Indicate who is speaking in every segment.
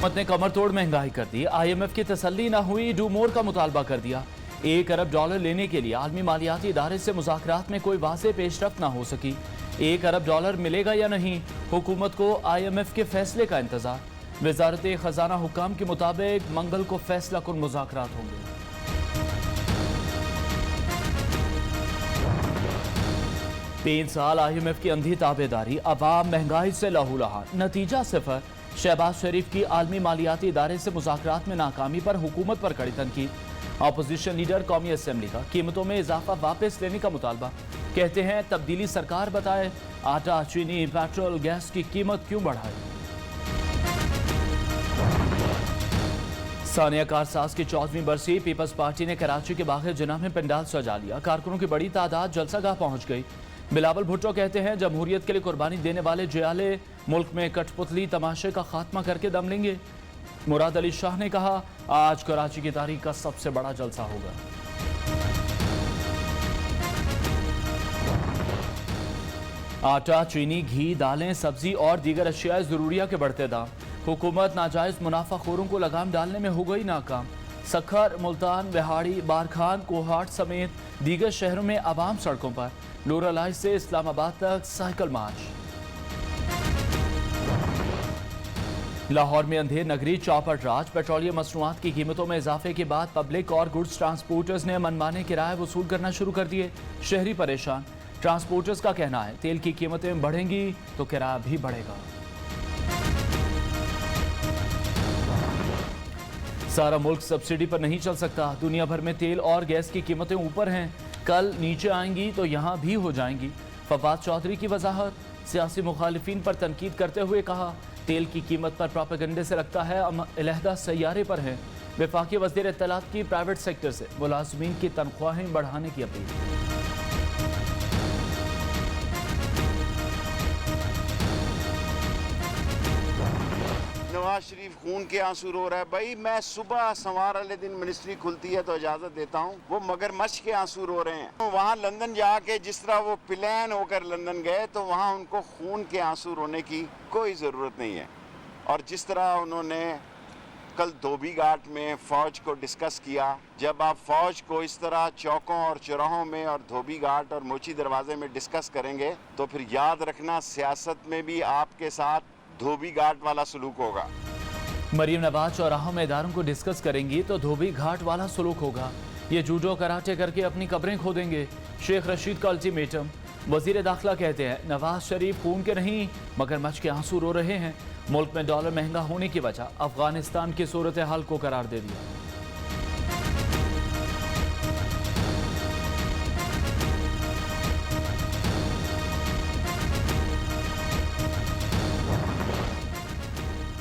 Speaker 1: हुकूमत ने कमर तोड़ महंगाई कर दी। IMF की तसल्ली ना हुई, डू मोर का मुतालबा कर दिया। $1 अरब लेने के लिए आलमी मालियाती इदारे से मुज़ाकरात में कोई वाज़ेह पेशरफ्त ना हो सकी। $1 अरब मिलेगा या नहीं, हुकूमत को IMF के फैसले का इंतजार। वजारत खजाना हुक्काम के मुताबिक मंगल को फैसला कुन मुज़ाकरात होंगे। 3 साल IMF की अंधी ताबेदारी, अवाम महंगाई से लहूलुहान, नतीजा सिफर। शहबाज शरीफ की आलमी मालियाती इदारे से मुज़ाकरात में नाकामी पर हुकूमत पर कड़ी तनकीद। अपोजिशन लीडर कौमी असम्बली का कीमतों में इजाफा वापस लेने का मुतालबा। कहते हैं तब्दीली सरकार बताए, आटा, चीनी, पेट्रोल, गैस की कीमत क्यों बढ़ाई। सानिया कारसाज की 14वीं बरसी, पीपल्स पार्टी ने कराची के बाग जिना में पंडाल सजा लिया। कारकुनों की बड़ी तादाद जलसागाह पहुंच गई। बिलावल भुट्टो कहते हैं जमहूरियत के लिए कुर्बानी देने वाले जियाले मुल्क में कठपुतली तमाशे का खात्मा करके दम लेंगे। मुराद अली शाह ने कहा, आज कराची की तारीख का सबसे बड़ा जलसा होगा। आटा, चीनी, घी, दालें, सब्जी और दीगर अशिया ज़रूरिया के बढ़ते दाम। हुकूमत नाजायज मुनाफाखोरों को लगाम डालने में हो गई नाकाम। सखर, मुल्तान, बिहाड़ी, बारखान, कोहाट समेत दीगर शहरों में आवाम सड़कों पर। लोरालाई से इस्लामाबाद तक साइकिल मार्च। लाहौर में अंधेर नगरी चौपट राज, पेट्रोलियम मसनूआत की कीमतों में इजाफे के बाद पब्लिक और गुड्स ट्रांसपोर्टर्स ने मनमाने किराए वसूल करना शुरू कर दिए। शहरी परेशान। ट्रांसपोर्टर्स का कहना है तेल की कीमतें बढ़ेंगी तो किराया भी बढ़ेगा। सारा मुल्क सब्सिडी पर नहीं चल सकता। दुनिया भर में तेल और गैस की कीमतें ऊपर हैं, कल नीचे आएंगी तो यहां भी हो जाएंगी। फवाद चौधरी की वजाहत। सियासी मुखालिफिन पर तनकीद करते हुए कहा, तेल की कीमत पर प्रोपेगेंडे से लगता है हम अलहदा सैयारे पर हैं। वफाकी वज़ीर इत्तलात की प्राइवेट सेक्टर से मुलाज़मीन की तनख्वाहें बढ़ाने की अपील।
Speaker 2: नवाज शरीफ खून के आंसू रो रहा है। भाई मैं सुबह सवार वाले दिन मिनिस्ट्री खुलती है तो इजाजत देता हूँ, वो मगरमच्छ के आंसू रो रहे हैं। वहाँ लंदन जाके जिस तरह वो प्लान होकर लंदन गए तो वहाँ उनको खून के आंसू रोने की कोई ज़रूरत नहीं है। और जिस तरह उन्होंने कल धोबी घाट में फ़ौज को डिस्कस किया, जब आप फ़ौज को इस तरह चौकों और चौराहों में और धोबी घाट और मोची दरवाजे में डिस्कस करेंगे तो फिर याद रखना सियासत में भी आपके साथ धोबी घाट वाला सलूक होगा।
Speaker 1: मरीम नवाज चौराहों में इदारों को डिस्कस करेंगी तो धोबी घाट वाला सलूक होगा। ये जूडो कराटे करके अपनी कब्रें खोदेंगे। शेख रशीद का अल्टीमेटम। वजीर दाखिला कहते हैं नवाज शरीफ खून के नहीं मगरमच्छ के आंसू रो रहे हैं। मुल्क में डॉलर महंगा होने की वजह अफगानिस्तान की सूरत हाल को करार दे दिया।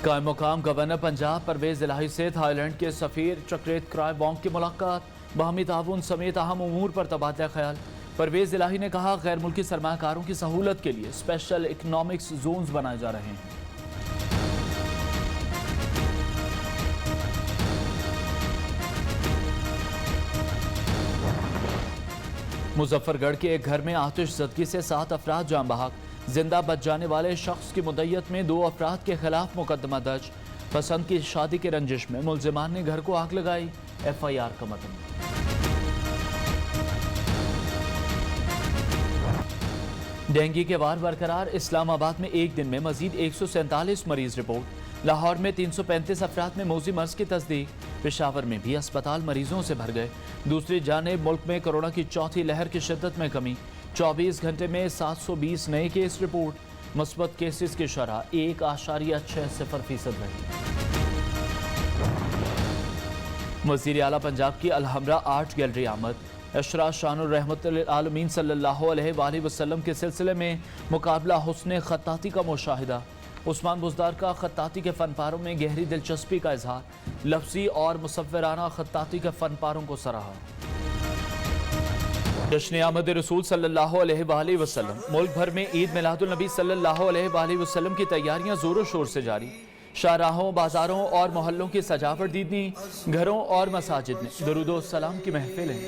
Speaker 1: कायम मुकाम गवर्नर पंजाब परवेज इलाही से थाईलैंड के सफीर चक्रेत क्राइबोंग की मुलाकात। बाहमी ताउन समेत अहम उमूर पर तबादला ख्याल। परवेज इलाही ने कहा, गैर मुल्की सरमाकारों की सहूलत के लिए स्पेशल इकनॉमिक्स जोन्स बनाए जा रहे हैं। मुजफ्फरगढ़ के एक घर में आतिशज़दगी से 7 अफराद जान बहक। जिंदा बच जाने वाले शख्स की मुद्दत में 2 अफराद के खिलाफ मुकदमा दर्ज। पसंद की शादी की रंजिश में मुलजिमान ने घर को आग लगाई। FIR का मतन। डेंगू के वार बरकरार। इस्लामाबाद में एक दिन में मजीद 147 मरीज रिपोर्ट। लाहौर में 335 अफराद में मौजी मर्ज की तस्दीक। पेशावर में भी अस्पताल मरीजों से भर गए। दूसरी जानिब मुल्क में कोरोना की चौथी लहर की शिद्दत में कमी। 24 घंटे में 720 नए केस रिपोर्ट। मुस्बत केसेस की शरह 1.60% रही। वज़ीर आला पंजाब की अलहमरा आर्ट गैलरी आमद। अशरा शानुर रहमतुल आलमीन सल्लल्लाहु अलैहि वसल्लम के सिलसिले में मुकाबला हुस्न खत्ताती का मुशाहिदा। उस्मान बुज़दार का खत्ताती के फ़नपारों में गहरी दिलचस्पी का इजहार। लफ्ज़ी और मुसव्वराना खत्ताती के फ़नपारों को सराहा। जश्न आमद रसूल सल्लल्लाहु अलैहि वसल्लम। मुल्क भर में ईद मिलादुल नबी सल्लल्लाहु अलैहि वसल्लम की तैयारियां जोरों शोर से जारी। शाहराहों, बाजारों और मोहल्लों की सजावट दीदनी। घरों और मसाजिद में दुरूद व सलाम की महफिलें।